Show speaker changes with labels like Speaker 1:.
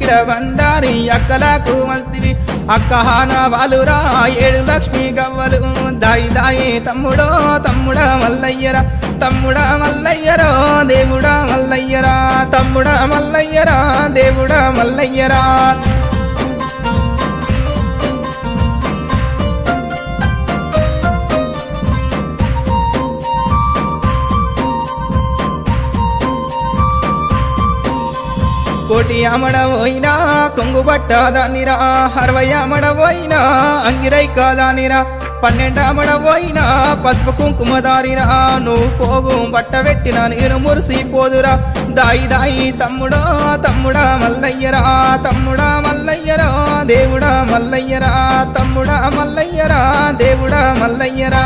Speaker 1: అఖిల బండారి అక్కలకు మస్తివి అక్క హానా వాలురా 7 లక్ష్మి గవ్వలు దాయి దాయి తమ్ముడో తమ్ముడా మల్లయ్యరా తమ్ముడా మల్లయ్యరో దేవుడా మల్లయ్యరా తమ్ముడా మల్లయ్యరా దేవుడా మల్లయ్యరా కోటి అమడవోయినా కొంగు పట్టదానిరా 60 అమడవోయినా అంగిరై కాదానిరా 12 అమడవోయినా పసుపు కుంకుమదారిరా నువ్వు పోగు బట్ట పెట్టిన నేను మురిసిపోదురా దాయి దాయి తమ్ముడో తమ్ముడా మల్లయ్యరా తమ్ముడా మల్లయ్యరా దేవుడా మల్లయ్యరా తమ్ముడా మల్లయ్యరా దేవుడా మల్లయ్యరా